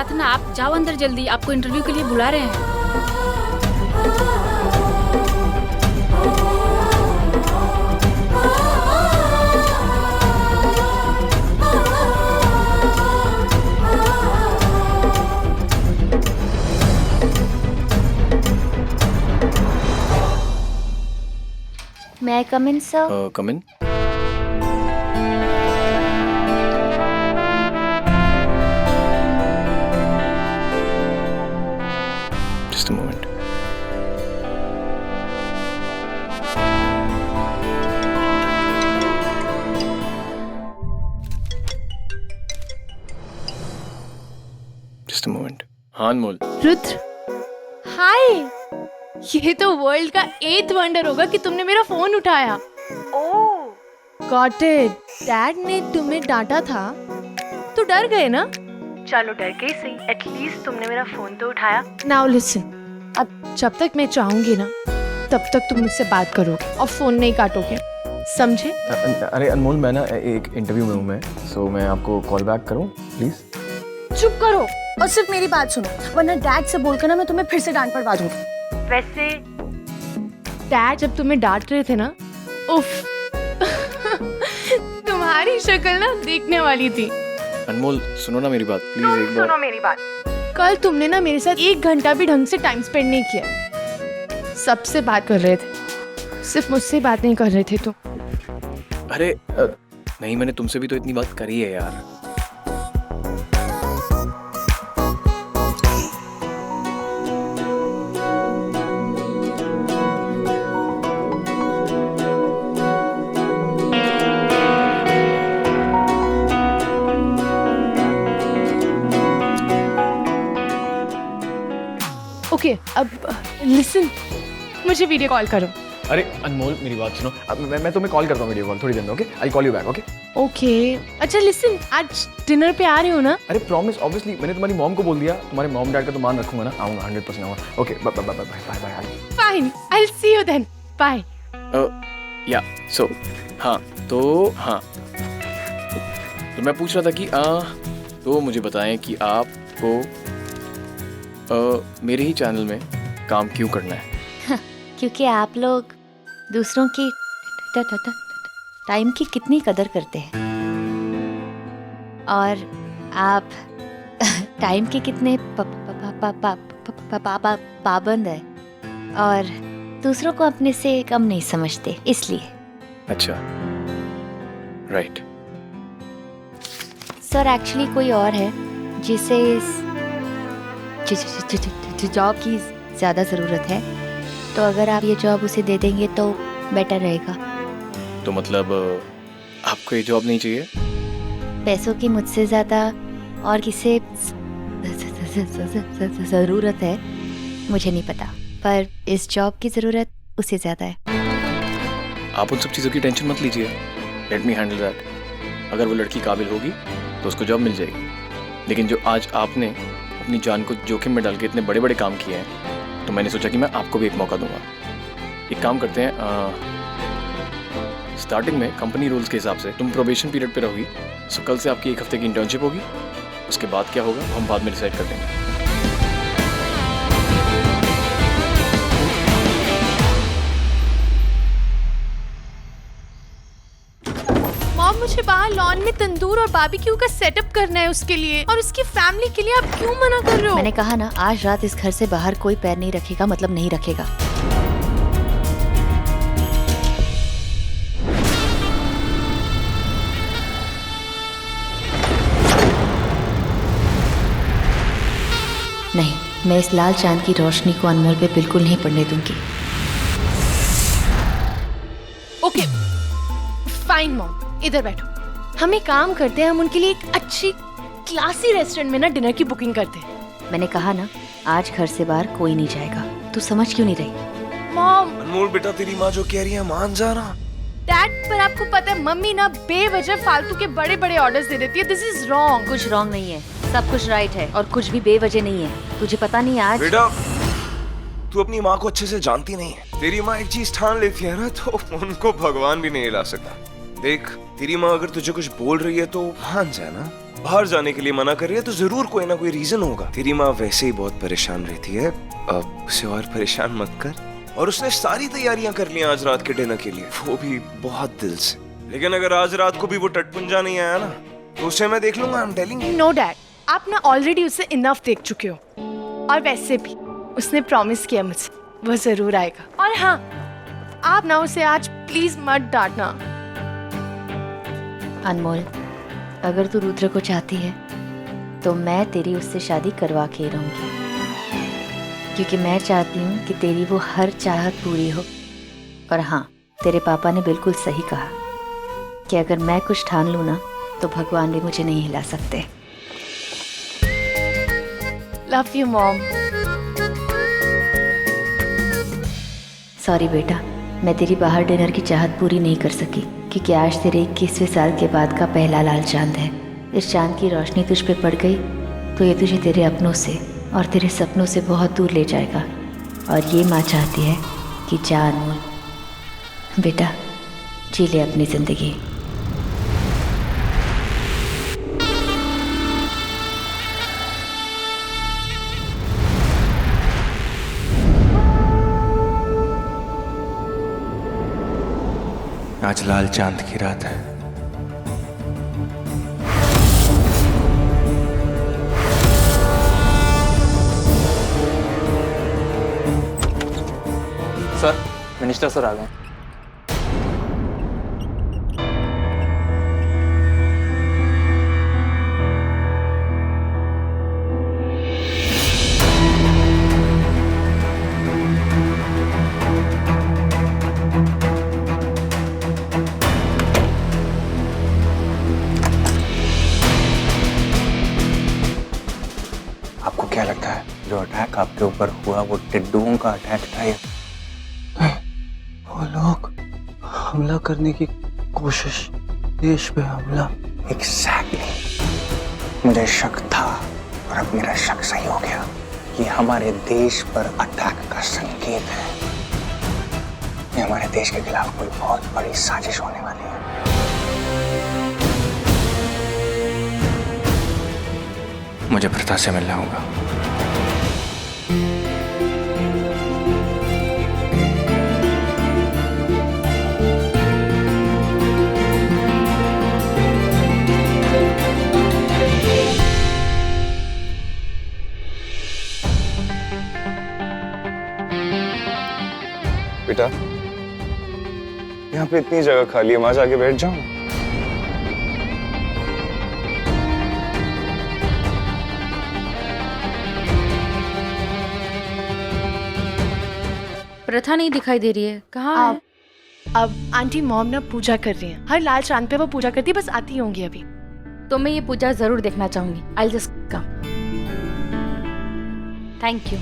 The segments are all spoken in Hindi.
बात है ना, आप जाओ अंदर जल्दी, आपको इंटरव्यू के लिए बुला रहे हैं। May I come in, sir? Come in. Just a moment. Just a moment. हाँ अनमोल। रुद्र, हाय। ये तो वर्ल्ड का 8th वंडर होगा कि तुमने मेरा फोन उठाया। ओह गॉट इट। डैड ने तुम्हें डांटा था तो डर गए ना? चलो डर के ही सही, एटलीस्ट तुमने मेरा फोन तो उठाया। नाउ लिसन, अब जब तक मैं चाहूंगी ना तब तक तुम मुझसे बात करोगे और फोन नहीं काटोगे, समझे? अरे अनमोल, मैं ना एक इंटरव्यू में हूँ मैं, सो मैं आपको कॉल बैक करूँ प्लीज? चुप करो और सिर्फ मेरी बात सुनो, वरना डैड से बोलकर ना मैं तुम्हें फिर से डांट पड़वा दूंगी। वैसे डैड जब तुम्हें डांट रहे थे ना, उफ तुम्हारी शक्ल ना देखने वाली थी। अनमोल सुनो ना मेरी बात प्लीज, एक बार सुनो मेरी बात। कल तुमने ना मेरे साथ 1 घंटा भी ढंग से टाइम स्पेंड नहीं किया। सबसे बात कर रहे थे, सिर्फ मुझसे बात नहीं कर रहे थे तुम। अरे नहीं, मैंने तुमसे भी तो इतनी बात करी है यार। ओके, अब लिसन, मुझे वीडियो कॉल करो। अरे अनमोल मेरी बात सुनो, अब मैं तुम्हें कॉल करता हूँ वीडियो कॉल थोड़ी देर में, okay? I call you back, okay? Okay, अच्छा लिसन, आज डिनर पे आ रहे हो ना? अरे प्रॉमिस, ऑब्वियसली मैंने तुम्हारी मॉम को बोल दिया, तुम्हारे मॉम डैड का तो मान रखूंगा ना, आऊंगा 100% आऊंगा। Okay bye bye bye bye bye. Fine, I will see you then, bye. Yeah so हाँ तो मैं पूछ रहा था कि तो मुझे बताएं कि आपको मेरे ही चैनल में काम क्यों करना है? क्योंकि आप लोग दूसरों की टाइम की कितनी कदर करते हैं और आप टाइम के कितने पाबंद है और दूसरों को अपने से कम नहीं समझते, इसलिए। अच्छा, राइट। सर एक्चुअली कोई और है जिसे इस जॉब की ज़्यादा ज़रूरत है, तो अगर आप ये जॉब उसे दे देंगे तो बेटर रहेगा। तो मतलब आपको ये जॉब नहीं चाहिए? पैसों की मुझसे ज़्यादा और किसे ज़रूरत है मुझे नहीं पता, पर इस जॉब की ज़रूरत उसे ज़्यादा है। आप उन सब चीज़ों की टेंशन मत लीजिए, लेट मी हैंडल दैट। अगर वो लड़की काबिल होगी तो उसको जॉब मिल जाएगी, लेकिन जो आज आपने अपनी जान को जोखिम में डाल के इतने बड़े बड़े काम किए हैं, तो मैंने सोचा कि मैं आपको भी एक मौका दूंगा। एक काम करते हैं, स्टार्टिंग में कंपनी रूल्स के हिसाब से तुम प्रोबेशन पीरियड पे रहोगी, सो कल से आपकी 1 हफ्ते की इंटर्नशिप होगी। उसके बाद क्या होगा हम बाद में डिसाइड कर देंगे। मॉम, मुझे बाहर लॉन में तंदूर और बारबेक्यू का सेटअप करना है उसके लिए और उसकी फैमिली के लिए। आप क्यों मना कर रहे हो? मैंने कहा ना, आज रात इस घर से बाहर कोई पैर नहीं रखेगा, मतलब नहीं रखेगा। नहीं, मैं इस लाल चांद की रोशनी को अनमोल पे बिल्कुल नहीं पड़ने दूंगी। ओके फाइन मॉम, इधर बैठो। हम एक काम करते हैं, हम उनके लिए एक अच्छी क्लासी रेस्टोरेंट में ना डिनर की बुकिंग करते हैं। मैंने कहा ना, आज घर से बाहर कोई नहीं जाएगा। तू समझ क्यों नहीं रही? मॉम, अनमोल बेटा, तेरी माँ जो कह रही है मान जाना। डैड, पर आपको पता है मम्मी ना बेवजह फालतू के बड़े बड़े ऑर्डर्स दे देती है। This is wrong. कुछ रॉन्ग नहीं है, सब कुछ राइट है और कुछ भी बेवजह नहीं है। तुझे पता नहीं आज बेटा, तू अपनी माँ को अच्छे से जानती नहीं है। तेरी माँ एक चीज ठान लेती है ना, तो उनको भगवान भी नहीं हिला सकता। देख, तेरी माँ अगर तुझे कुछ बोल रही है तो मान जाना। बाहर जाने के लिए मना कर रही है तो जरूर कोई ना कोई रीजन होगा। तेरी माँ वैसे ही बहुत परेशान रहती है, अब उसे और परेशान मत कर। और उसने सारी तैयारियां कर ली आज रात के डिनर के लिए, वो भी बहुत दिल से। लेकिन अगर आज रात को भी वो टटपुंजा नहीं आया ना तो उसे मैं देख लूंगा। I am telling you. No dad, आप ना ऑलरेडी उसे इनफ देख चुके हो। और वैसे भी उसने प्रॉमिस किया मुझसे, वो जरूर आएगा। और हाँ, आप ना उसे आज प्लीज मत डांटना। अनमोल, अगर तू रुद्र को चाहती है तो मैं तेरी उससे शादी करवा के ही रहूंगी, क्योंकि मैं चाहती हूँ कि तेरी वो हर चाहत पूरी हो। और हाँ, तेरे पापा ने बिल्कुल सही कहा कि अगर मैं कुछ ठान लूँ ना तो भगवान भी मुझे नहीं हिला सकते। Love you mom. सॉरी बेटा, मैं तेरी बाहर डिनर की चाहत पूरी नहीं कर सकी, क्योंकि आज तेरे 21वें साल के बाद का पहला लाल चांद है। इस चांद की रोशनी तुझ पे पड़ गई तो ये तुझे तेरे अपनों से और तेरे सपनों से बहुत दूर ले जाएगा। और ये माँ चाहती है कि जा अनमोल बेटा, जी ले अपनी ज़िंदगी। आज लाल चांद की रात है। सर, मिनिस्टर सर आ गए। आपको क्या लगता है जो अटैक आपके ऊपर हुआ वो टिड्डुओं का अटैक था? ये वो लोग हमला करने की कोशिश, देश पे हमला। एग्जैक्टली, मुझे शक था और अब मेरा शक सही हो गया। ये हमारे देश पर अटैक का संकेत है। ये हमारे देश के खिलाफ कोई बहुत बड़ी साजिश होने वाली है। मुझे प्रथा से मिलना होगा। बेटा, यहाँ पे इतनी जगह खाली है, वहां जाके बैठ जाओ। प्रथा नहीं दिखाई दे रही है, कहाँ है? अब आंटी मॉम ना पूजा कर रही हैं। हर लाल चांद पे वो पूजा करती है, बस आती होंगी अभी। तो मैं ये पूजा जरूर देखना चाहूंगी। I just come. Thank you.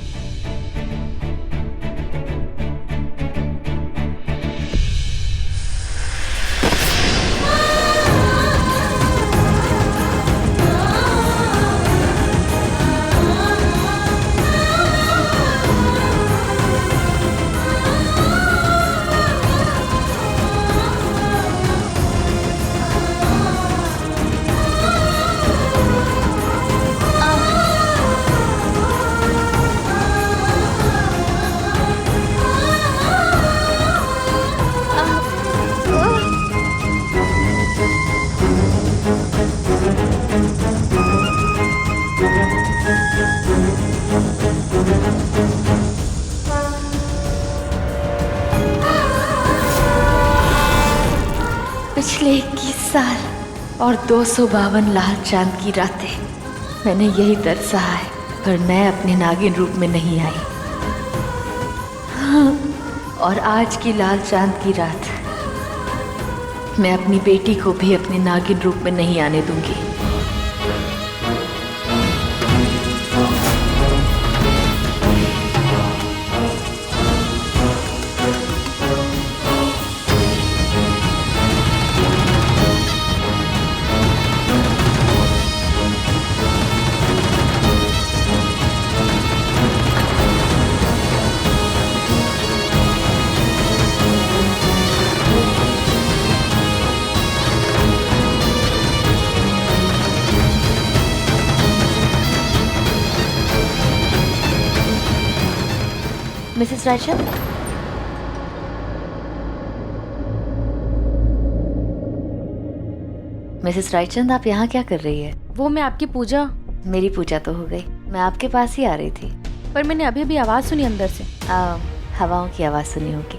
पिछले 21 साल और 252 लाल चांद की रातें मैंने यही दर्द सहा है, पर मैं अपने नागिन रूप में नहीं आई। हाँ, और आज की लाल चांद की रात मैं अपनी बेटी को भी अपने नागिन रूप में नहीं आने दूंगी। मिसेस रायचंद, मिसेस रायचंद, आप यहाँ क्या कर रही है? वो मैं आपकी पूजा, मेरी पूजा तो हो गई, मैं आपके पास ही आ रही थी। पर मैंने अभी अभी आवाज़ सुनी अंदर से। हवाओं की आवाज़ सुनी होगी,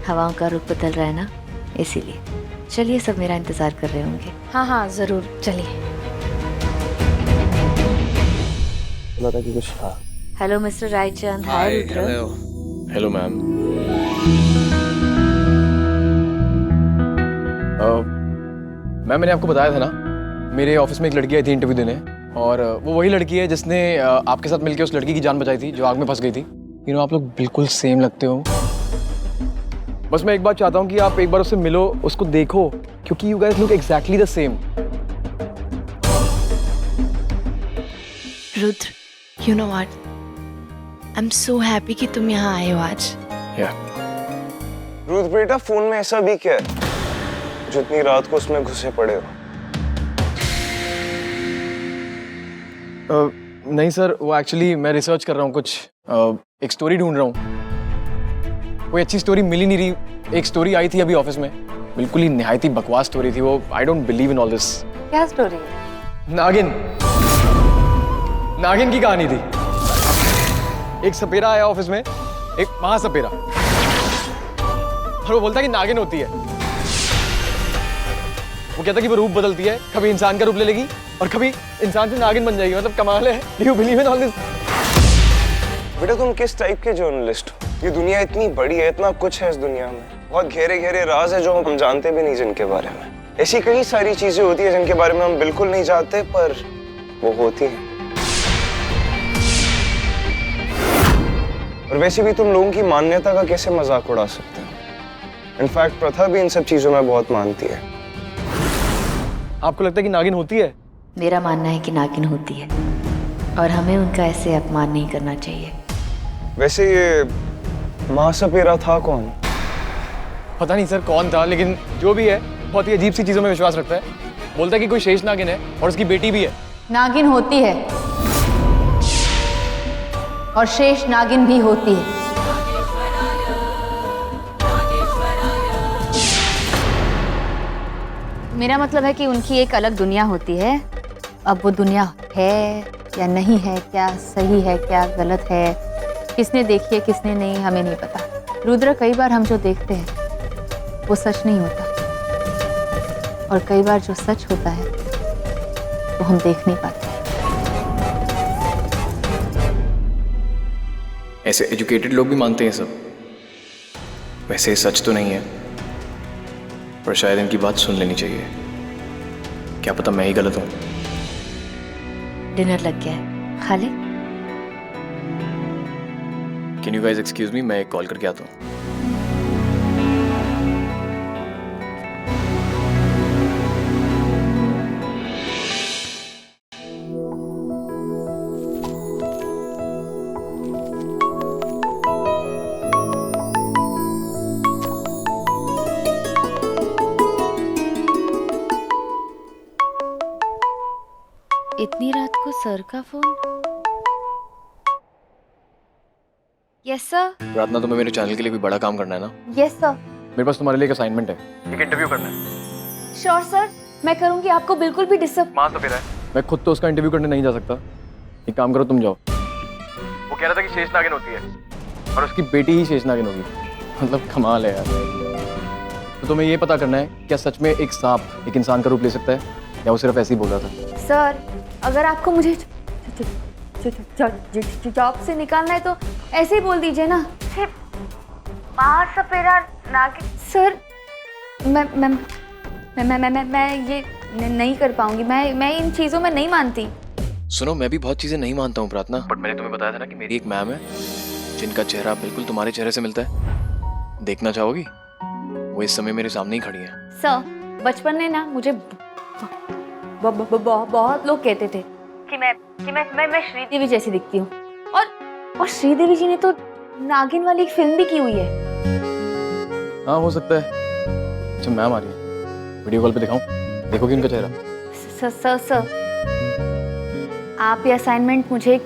हवाओं का रुख बदल रहा है ना, इसीलिए। चलिए, सब मेरा इंतज़ार कर रहे होंगे। हाँ हाँ ज़रूर, चलिए। लगा कि कुछ था। Hello mister Raichand. Hi Rudra. Hello ma'am. Ma'am, मैंने आपको बताया था ना, मेरे ऑफिस में एक लड़की आई थी इंटरव्यू देने, और वो वही लड़की है जिसने आपके साथ मिलकर उस लड़की की जान बचाई थी जो आग में फंस गई थी। यू नो, आप लोग बिल्कुल सेम लगते हो। बस मैं एक बात चाहता हूँ कि आप एक बार उससे मिलो, उसको देखो, क्योंकि you guys look exactly the same. Rudra, you know what, I am so happy कि तुम यहाँ आए हो आज। रुद्र बेटा, फोन में ऐसा भी क्या है जितनी रात को उसमें घुसे पड़े हो? नहीं सर, वो एक्चुअली मैं रिसर्च कर रहा हूँ कुछ, एक स्टोरी ढूंढ रहा हूँ। कोई अच्छी स्टोरी मिल ही नहीं रही। एक स्टोरी आई थी अभी ऑफिस में, बिल्कुल ही निहायती बकवास स्टोरी थी वो। I don't believe in all this. क्या स्टोरी? नागिन की कहानी थी। एक सपेरा आया ऑफिस में, एक महासपेरा, और वो बोलता कि नागिन होती है। वो कहता कि वो रूप बदलती है, कभी इंसान का रूप ले लेगी और कभी इंसान से नागिन बन जाएगी। मतलब कमाल है। Do you believe in all this? बेटा, तुम किस टाइप के जर्नलिस्ट हो? ये दुनिया इतनी बड़ी है, इतना कुछ है इस दुनिया में, बहुत गहरे गहरे राज है जो हम जानते भी नहीं जिनके बारे में। ऐसी कई सारी चीजें होती है जिनके बारे में हम बिल्कुल नहीं जानते, पर वो होती हैं। और वैसे भी तुम लोगों की मान्यता का कैसे मजाक उड़ा सकते हो? इनफैक्ट प्रथा भी इन सब चीजों में बहुत मानती है। आपको लगता है कि नागिन होती है? मेरा मानना है कि नागिन होती है, और हमें उनका ऐसे अपमान नहीं करना चाहिए। वैसे ये महासपेरा था कौन? पता नहीं सर कौन था, लेकिन जो भी है बहुत ही अजीब सी चीजों में विश्वास रखता है। बोलता है कि कोई शेष नागिन है और उसकी बेटी भी है। नागिन होती है और शेष नागिन भी होती है। मेरा मतलब है कि उनकी एक अलग दुनिया होती है। अब वो दुनिया है या नहीं है, क्या सही है क्या गलत है, किसने देखी है किसने नहीं, हमें नहीं पता। रुद्र, कई बार हम जो देखते हैं वो सच नहीं होता, और कई बार जो सच होता है वो हम देख नहीं पाते। ऐसे एजुकेटेड लोग भी मानते हैं सब। वैसे सच तो नहीं है, पर शायद इनकी बात सुन लेनी चाहिए। क्या पता मैं ही गलत हूँ। डिनर लग गया है, खा ले। Can you guys excuse me, मैं एक कॉल करके आता हूँ। इतनी रात को सर का फोन? Yes sir. प्रार्थना, तुम्हें मेरे चैनल के लिए कोई बड़ा काम करना है ना? Yes sir. मेरे पास तुम्हारे लिए एक असाइनमेंट है, एक इंटरव्यू करना है। श्योर सर, मैं करूंगी, आपको बिल्कुल भी डिस्टर्ब। मैं खुद तो उसका इंटरव्यू करने नहीं जा सकता। एक काम करो, तुम जाओ। वो कह रहा था कि शेष नागिन होती है और उसकी बेटी ही शेष नागिन होगी। मतलब कमाल है यार। तो तुम्हें ये पता करना है क्या सच में एक सांप एक इंसान का रूप ले सकता है, या वो सिर्फ ऐसे ही बोल रहा था? सर, अगर आपको मुझे जॉब से निकालना है तो ऐसे ही बोल दीजिए ना। महासपेरा नागिन। सर, मैं ये नहीं कर पाऊंगी। मैं इन चीजों में नहीं मानती। सुनो, मैं भी बहुत चीजें नहीं मानता हूँ प्रार्थना, बट मैंने तुम्हें बताया था ना कि मेरी एक मैम है जिनका चेहरा बिल्कुल तुम्हारे चेहरे से मिलता है। देखना चाहोगी? वो इस समय मेरे सामने ही खड़ी है। सर, बचपन में ना मुझे बहुत लोग कहते थे कि मैं श्रीदेवी जैसी दिखती हूँ, और श्रीदेवी जी ने तो नागिन वाली एक फिल्म भी की हुई है। हाँ, हो सकता है। अच्छा, मैम आ रही है, वीडियो कॉल पे दिखाऊं? देखोगी उनका चेहरा? सर, आप ये असाइनमेंट मुझे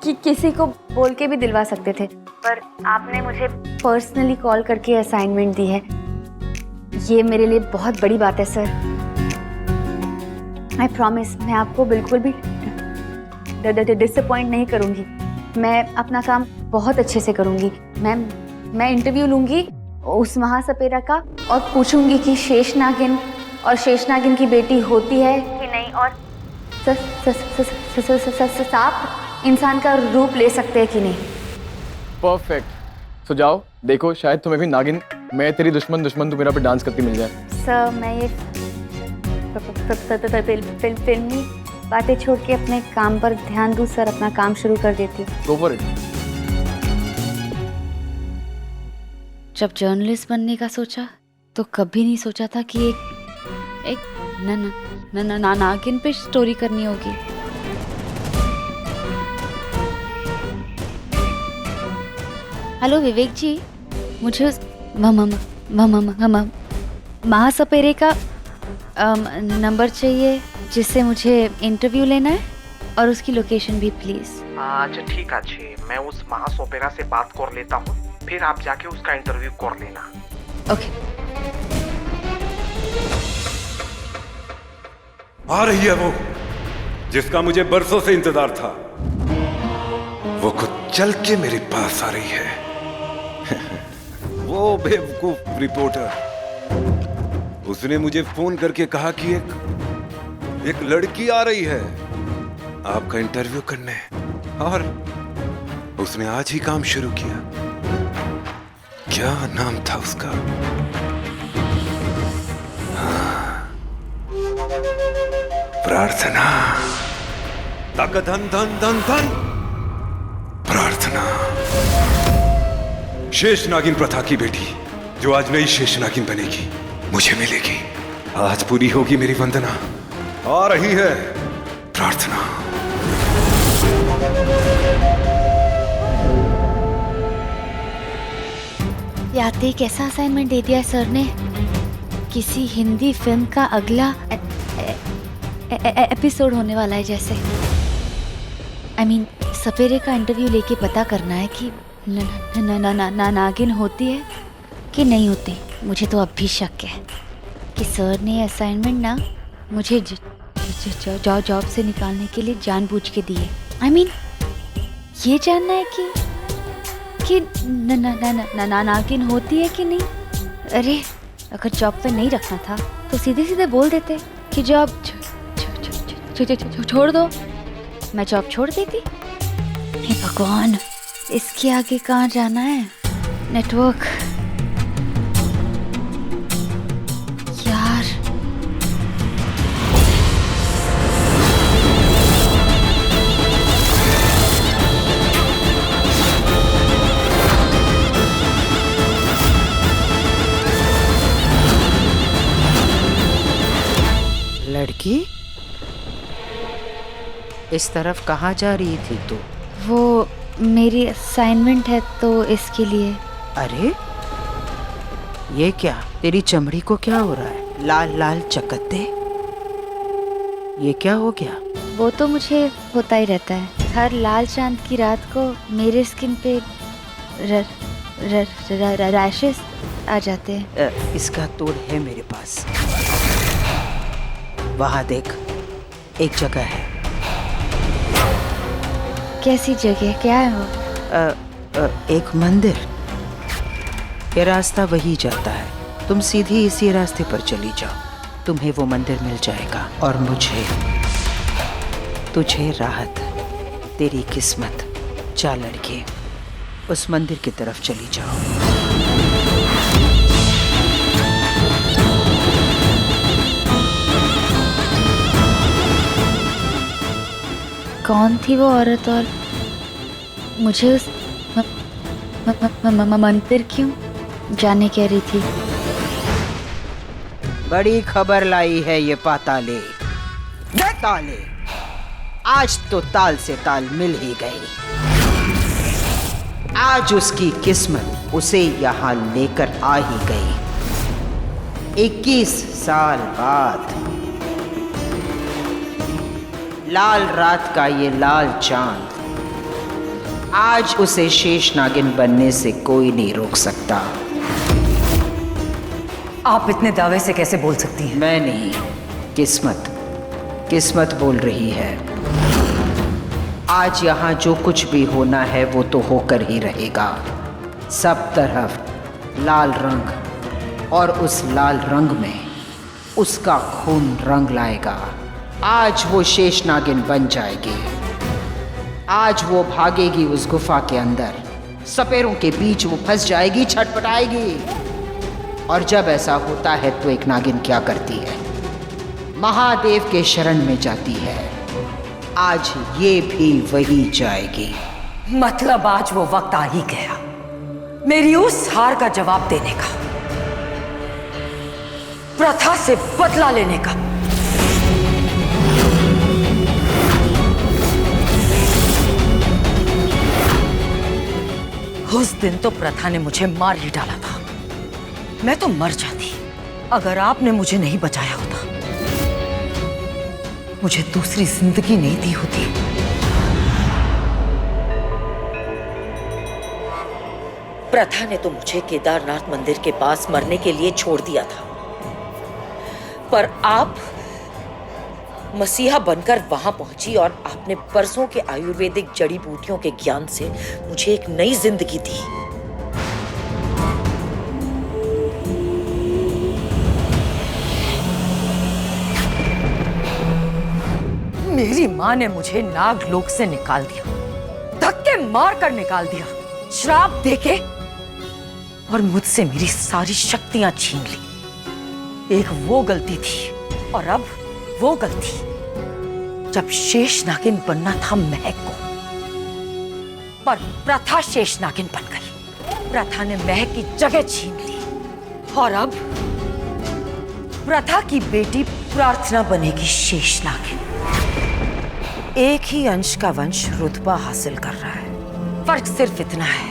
किसी को बोल के भी दिलवा सकते थे, पर आपने मुझे पर्सनली कॉल करके असाइनमेंट दी है। ये मेरे लिए बहुत बड़ी बात है सर। आई प्रॉमिस मैं आपको बिल्कुल भी डिसअपॉइंट नहीं करूँगी। मैं अपना काम बहुत अच्छे से करूँगी। मैं इंटरव्यू लूँगी उस महासपेरा का और पूछूंगी कि शेषनागिन और शेषनागिन की बेटी होती है कि नहीं, और सांप इंसान का रूप ले सकते हैं कि नहीं। परफेक्ट। सो जाओ देखो, शायद तुम्हें भी नागिन मैं तेरी दुश्मन दुश्मन तू मेरा पे डांस करती मिल जाए। सर मैं ये फिल्मी बातें छोड़ के अपने काम पर ध्यान दूँ सर। अपना काम शुरू कर देती हूँ। Go for it. जब जर्नलिस्ट बनने का सोचा तो कभी नहीं सोचा था कि एक नागिन पे स्टोरी करनी होगी। हेलो विवेक जी, मुझे उस महासपेरे का नंबर चाहिए जिससे मुझे इंटरव्यू लेना है, और उसकी लोकेशन भी प्लीज। अच्छा ठीक है, मैं उस महासपेरा से बात कर लेता हूँ, फिर आप जाके उसका इंटरव्यू कर लेना। ओके। आ रही है वो जिसका मुझे बरसों से इंतजार था। वो खुद चल के मेरे पास आ रही है। वो बेवकूफ रिपोर्टर, उसने मुझे फोन करके कहा कि एक लड़की आ रही है आपका इंटरव्यू करने, और उसने आज ही काम शुरू किया। क्या नाम था उसका? प्रार्थना। तक धन धन धन धन प्रार्थना, शेषनागिन प्रथा की बेटी जो आज नई शेषनागिन बनेगी, मुझे मिलेगी। आज पूरी होगी मेरी वंदना। आ रही है प्रार्थना। याते कैसा असाइनमेंट दे दिया सर ने? किसी हिंदी फिल्म का अगला एपिसोड होने वाला है जैसे। I mean, सपेरे का इंटरव्यू लेके पता करना है कि नागिन होती है कि नहीं होती। मुझे तो अब भी शक है कि सर ने असाइनमेंट ना मुझे जॉब से निकालने के लिए जानबूझ के दी है। I mean, ये जानना है कि नागिन होती है कि नहीं। अरे अगर जॉब पे नहीं रखना था तो सीधे सीधे बोल देते कि जॉब छोड़ दो। मैं जॉब छोड़ देती। हे भगवान, इसके आगे कहाँ जाना है? नेटवर्क यार। लड़की, इस तरफ कहाँ जा रही थी तू? वो मेरी असाइनमेंट है तो इसके लिए। अरे ये क्या, तेरी चमड़ी को क्या हो रहा है? लाल लाल चकत्ते, ये क्या हो गया? वो तो मुझे होता ही रहता है। हर लाल चांद की रात को मेरे स्किन पे रैशेस आ जाते हैं। इसका तोड़ है मेरे पास। वहाँ देख, एक जगह है। कैसी जगह? क्या है वो? एक मंदिर। ये रास्ता वही जाता है। तुम सीधी इसी रास्ते पर चली जाओ, तुम्हें वो मंदिर मिल जाएगा। और मुझे तुझे राहत, तेरी किस्मत। जा लड़के, उस मंदिर की तरफ चली जाओ। कौन थी वो औरत और मुझे उस मंदिर क्यों जाने कह रही थी? बड़ी खबर लाई है ये पाताले। ताले, आज तो ताल से ताल मिल ही गई। आज उसकी किस्मत उसे यहाँ लेकर आ ही गई। 21 साल बाद लाल रात का ये लाल चांद आज उसे शेष नागिन बनने से कोई नहीं रोक सकता। आप इतने दावे से कैसे बोल सकती हैं? मैं नहीं, किस्मत बोल रही है। आज यहाँ जो कुछ भी होना है वो तो होकर ही रहेगा। सब तरफ लाल रंग, और उस लाल रंग में उसका खून रंग लाएगा। आज वो शेष नागिन बन जाएगी। आज वो भागेगी उस गुफा के अंदर, सपेरों के बीच वो फंस जाएगी, छटपटाएगी। और जब ऐसा होता है तो एक नागिन क्या करती है? महादेव के शरण में जाती है। आज ये भी वही जाएगी। मतलब आज वो वक्त आ ही गया मेरी उस हार का जवाब देने का, प्रथा से बदला लेने का। उस दिन तो प्रथा ने मुझे मार ही डाला था। मैं तो मर जाती अगर आपने मुझे नहीं बचाया होता, मुझे दूसरी जिंदगी नहीं दी होती। प्रथा ने तो मुझे केदारनाथ मंदिर के पास मरने के लिए छोड़ दिया था, पर आप मसीहा बनकर वहां पहुंची और आपने बरसों के आयुर्वेदिक जड़ी बूटियों के ज्ञान से मुझे एक नई जिंदगी दी। मेरी माँ ने मुझे नागलोक से निकाल दिया, धक्के मार कर निकाल दिया, श्राप देके, और मुझसे मेरी सारी शक्तियां छीन ली। एक वो गलती थी और अब वो गलती जब शेष नागिन बनना था महक को, पर प्रथा शेष नागिन बन गई। प्रथा ने महक की जगह छीन ली और अब प्रथा की बेटी प्रार्थना बनेगी शेष नागिन। एक ही अंश का वंश रुतबा हासिल कर रहा है। फर्क सिर्फ इतना है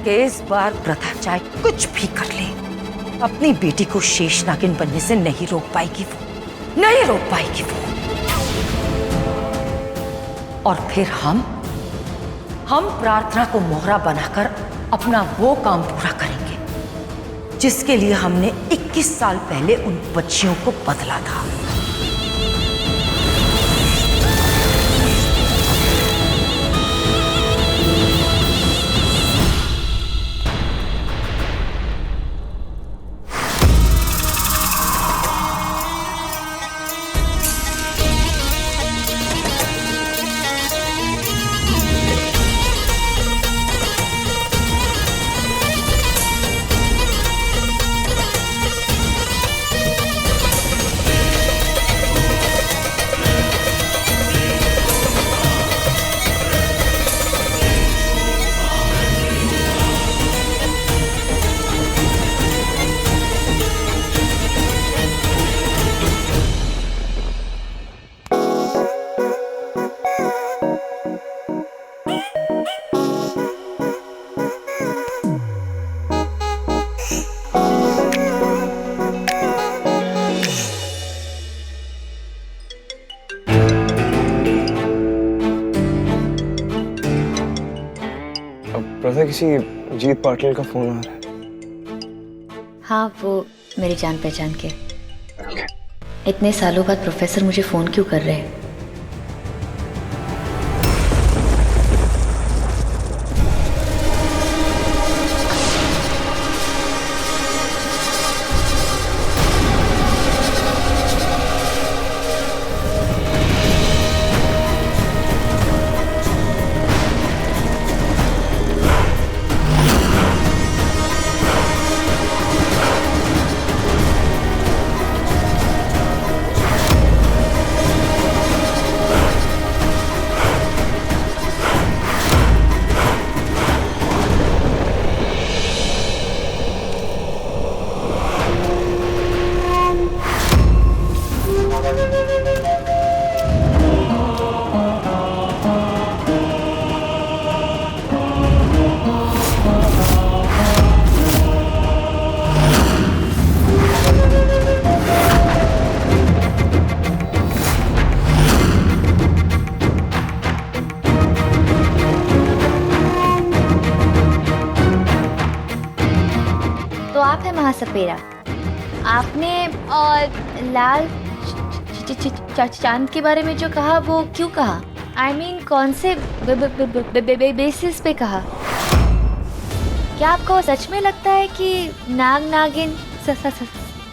कि इस बार प्रथा चाहे कुछ भी कर ले, अपनी बेटी को शेष नागिन बनने से नहीं रोक पाएगी वो, नहीं रोक पाएगी वो। और फिर हम प्रार्थना को मोहरा बनाकर अपना वो काम पूरा करेंगे जिसके लिए हमने 21 साल पहले उन बच्चियों को बदला था। प्रथा, किसी जीत पाटिल का फोन आ रहा है। हाँ, वो मेरी जान पहचान के। इतने सालों बाद प्रोफेसर मुझे फ़ोन क्यों कर रहे हैं? श्राप है महासपेरा। आपने लाल चांद के बारे में जो कहा वो क्यों कहा? I mean, कौन से बेसिस पे कहा? क्या आपको सच में लगता है कि नाग नागिन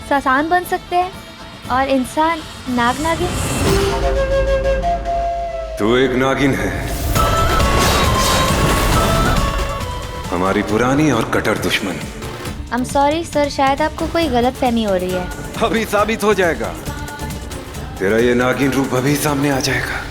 सासान बन सकते हैं और इंसान नाग नागिन? तू एक नागिन है, हमारी पुरानी और कट्टर दुश्मन। I'm sorry सर, शायद आपको कोई गलत फहमी हो रही है। अभी साबित हो जाएगा, तेरा ये नागिन रूप अभी सामने आ जाएगा।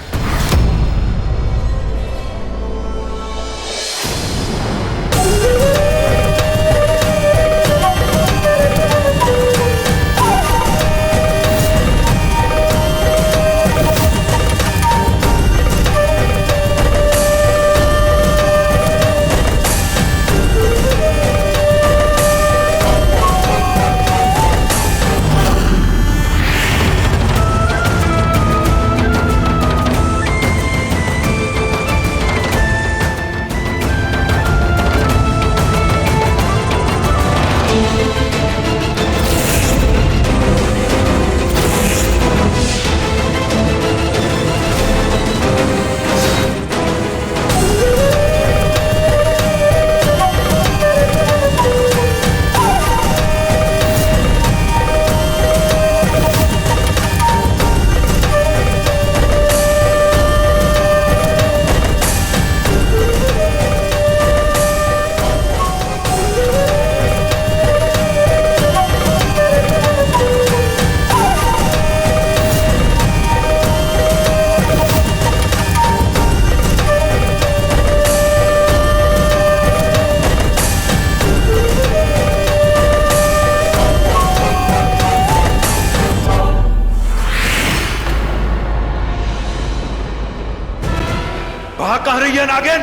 कह रही है नागिन?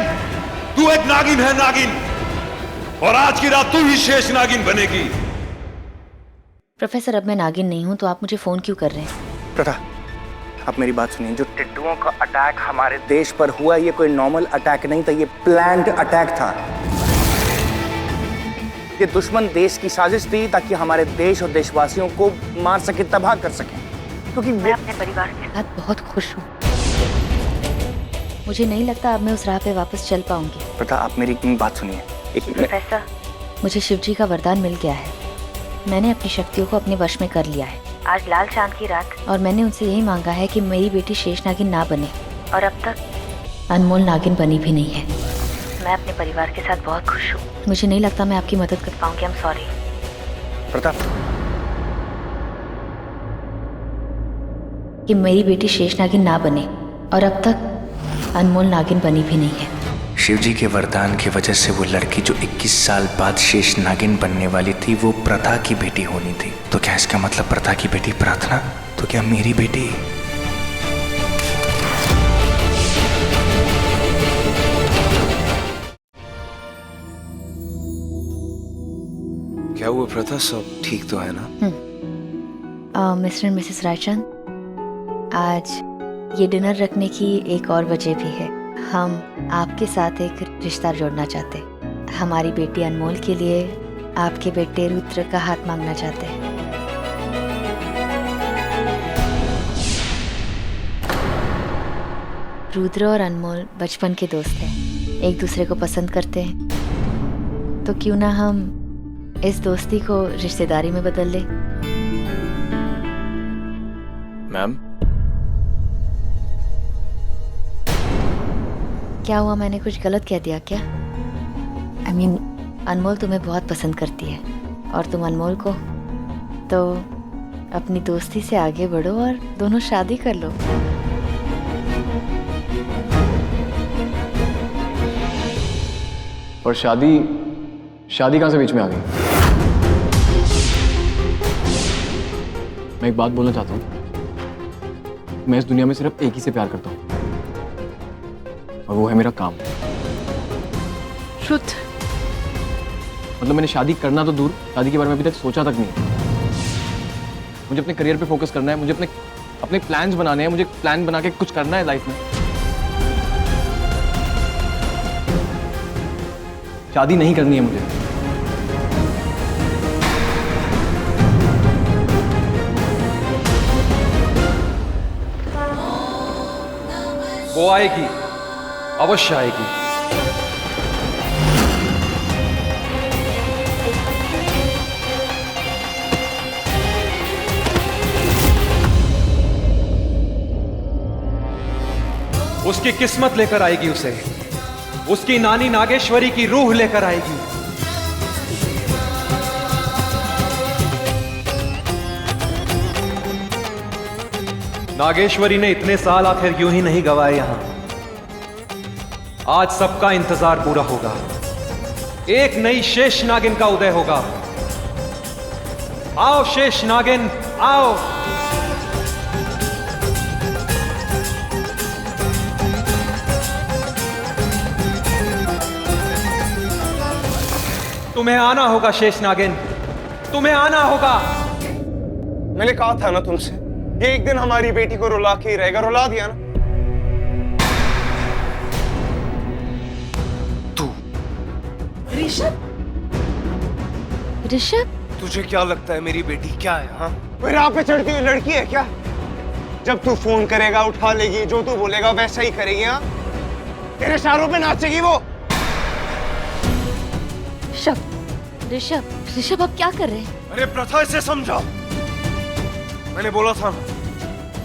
तू एक नागिन है, नागिन, और आज की रात तू ही शेष नागिन बनेगी। प्रोफेसर, अब मैं नागिन नहीं हूँ तो आप मुझे फोन क्यों कर रहे हैं? प्रथा, आप मेरी बात सुनिए। जो टिड्डुओं का अटैक हमारे देश पर हुआ, ये कोई नॉर्मल अटैक नहीं था, ये प्लान्ड अटैक था। ये दुश्मन देश की साजिश थी ताकि हमारे देश और देशवासियों को मार सके, तबाह कर सके। क्योंकि मैं अपने परिवार के साथ बहुत खुश हूँ। मुझे नहीं लगता अब मैं उस राह पे वापस चल पाऊंगी। प्रथा, आप मेरी बात सुनिए। प्रोफेसर, मुझे शिवजी का वरदान मिल गया है। मैंने अपनी शक्तियों को अपने वश में कर लिया है। आज लाल चांद की रात, और मैंने उनसे यही मांगा है कि मेरी बेटी शेष नागिन ना बने, और अब तक अनमोल नागिन बनी भी नहीं है। मैं अपने परिवार के साथ बहुत खुश हूँ। मुझे नहीं लगता मैं आपकी मदद कर पाऊंगी। I'm sorry। प्रथा, कि मेरी बेटी शेष नागिन ना बने, और अब तक अनमोल नागिन बनी भी नहीं है। शिवजी के वरदान की वजह से वो लड़की जो 21 साल बाद शेष नागिन बनने वाली थी, वो प्रथा की बेटी होनी थी। तो क्या इसका मतलब प्रथा की बेटी प्रार्थना? तो क्या मेरी बेटी? क्या हुआ प्रथा, सब ठीक तो है ना? मिस्टर एंड मिसेस रायचंद, आज ये डिनर रखने की एक और वजह भी है। हम आपके साथ एक रिश्ता जोड़ना चाहते। हमारी बेटी अनमोल के लिए आपके बेटे रुद्र का हाथ मांगना चाहते हैं। रुद्र और अनमोल बचपन के दोस्त हैं, एक दूसरे को पसंद करते हैं। तो क्यों ना हम इस दोस्ती को रिश्तेदारी में बदल ले? मैम, क्या हुआ? मैंने कुछ गलत कह दिया क्या? I mean, अनमोल तुम्हें बहुत पसंद करती है और तुम अनमोल को, तो अपनी दोस्ती से आगे बढ़ो और दोनों शादी कर लो। और शादी कहाँ से बीच में आ गई? मैं एक बात बोलना चाहता हूँ। मैं इस दुनिया में सिर्फ एक ही से प्यार करता हूँ, और वो है मेरा काम। श्रुत, मतलब मैंने शादी करना तो दूर, शादी के बारे में अभी तक सोचा तक नहीं। मुझे अपने करियर पे फोकस करना है, मुझे अपने प्लान्स बनाने हैं, मुझे प्लान बना के कुछ करना है लाइफ में। शादी नहीं करनी है मुझे। वो आएगी, अवश्य आएगी। उसकी किस्मत लेकर आएगी उसे, उसकी नानी नागेश्वरी की रूह लेकर आएगी। नागेश्वरी ने इतने साल आखिर यूं ही नहीं गवाए यहां। आज सबका इंतजार पूरा होगा, एक नई शेष नागिन का उदय होगा। आओ शेष नागिन, आओ। तुम्हें आना होगा शेष नागिन, तुम्हें आना होगा। मैंने कहा था ना तुमसे, ये एक दिन हमारी बेटी को रुला के ही रहेगा। रुला दिया ना तू। ऋषभ, ऋषभ, तुझे क्या लगता है मेरी बेटी क्या है? हाँ, कोई राह पे चढ़ती हुई लड़की है क्या? जब तू फोन करेगा उठा लेगी, जो तू बोलेगा वैसा ही करेगी। हाँ, तेरे इशारों पे नाचेगी वो। ऋषभ, ऋषभ, ऋषभ, आप क्या कर रहे हैं? अरे प्रथा, इसे समझाओ। मैंने बोला था ना,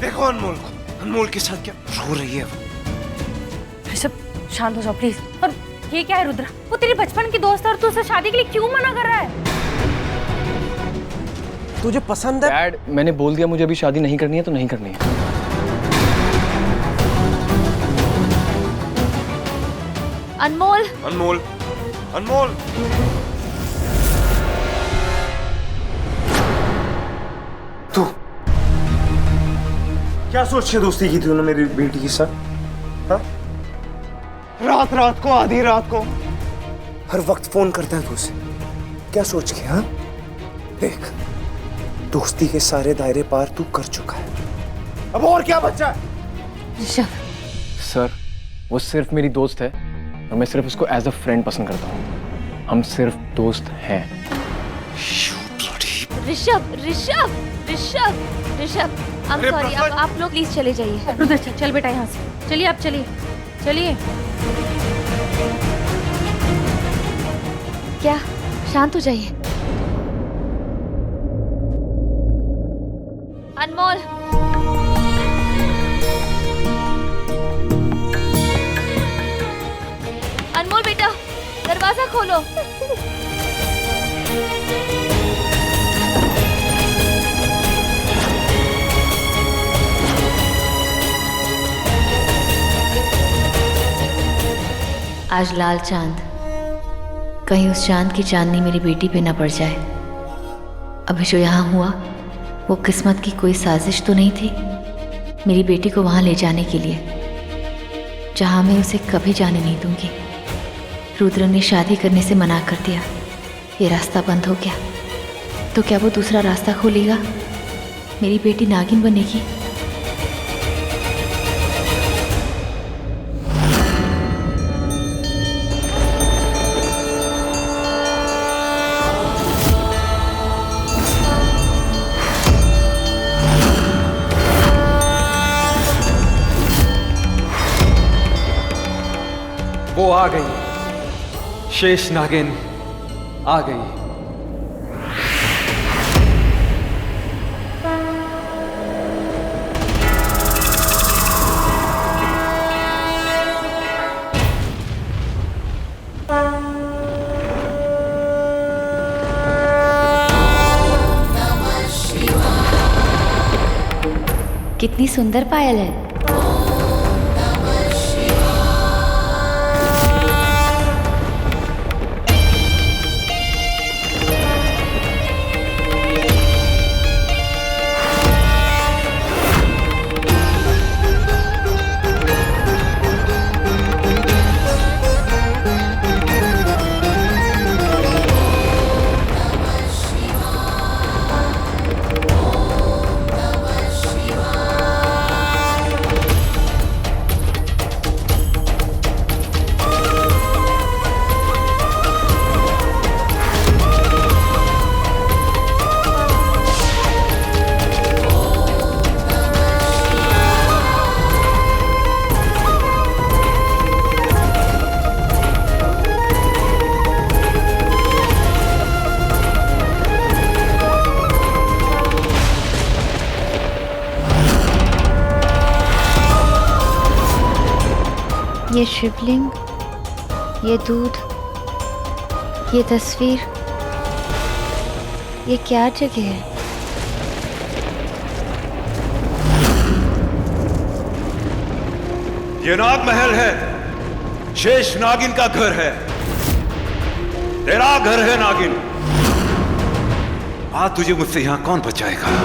देखो अनमोल को, अनमोल के साथ क्या रो रही है वो। ऋषभ, शांत हो जाओ प्लीज। और ये क्या है रुद्रा? वो तेरी बचपन की दोस्त है और तू उसे शादी के लिए क्यों मना कर रहा है? तुझे पसंद है? डैड, मैंने बोल दिया मुझे अभी शादी नहीं करनी है तो नहीं करनी है। अनमोल, अनमोल, अनमोल। तू क्या सोच के दोस्ती की तूने मेरी बेटी के साथ? हाँ? रात रात को, आधी रात को हर वक्त फोन करता है तू उसे, क्या सोच के? हाँ, देख, दोस्ती के सारे दायरे पार तू कर चुका है, अब और क्या बचा है? ऋषभ, सर, वो सिर्फ मेरी दोस्त है और मैं सिर्फ उसको एज अ फ्रेंड पसंद करता हूँ। हम सिर्फ दोस्त हैं। ऋषभ, ऋषभ, ऋषभ, ऋषभ, I'm sorry, आप लोग प्लीज चले जाइए। रुद्र चल बेटा यहाँ से, चलिए आप चलिए, चलिए। क्या? शांत हो जाइए। अनमोल, अनमोल बेटा, दरवाजा खोलो। आज लाल चांद, कहीं उस चांद की चांदनी मेरी बेटी पे ना पड़ जाए। अभी जो यहाँ हुआ वो किस्मत की कोई साजिश तो नहीं थी मेरी बेटी को वहाँ ले जाने के लिए, जहाँ मैं उसे कभी जाने नहीं दूंगी। रुद्र ने शादी करने से मना कर दिया, ये रास्ता बंद हो गया, तो क्या वो दूसरा रास्ता खोलेगा? मेरी बेटी नागिन बनेगी। वो आ गई, शेष नागिन आ गई। कितनी सुंदर पायल है। ये शिवलिंग, ये दूध, ये तस्वीर, ये क्या जगह है? ये नाग महल है, शेष नागिन का घर है, तेरा घर है नागिन। आज तुझे मुझसे यहां कौन बचाएगा?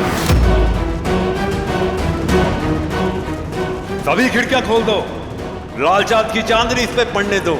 सभी खिड़कियां खोल दो, लाल चांद की चांदनी इस पे पड़ने दो।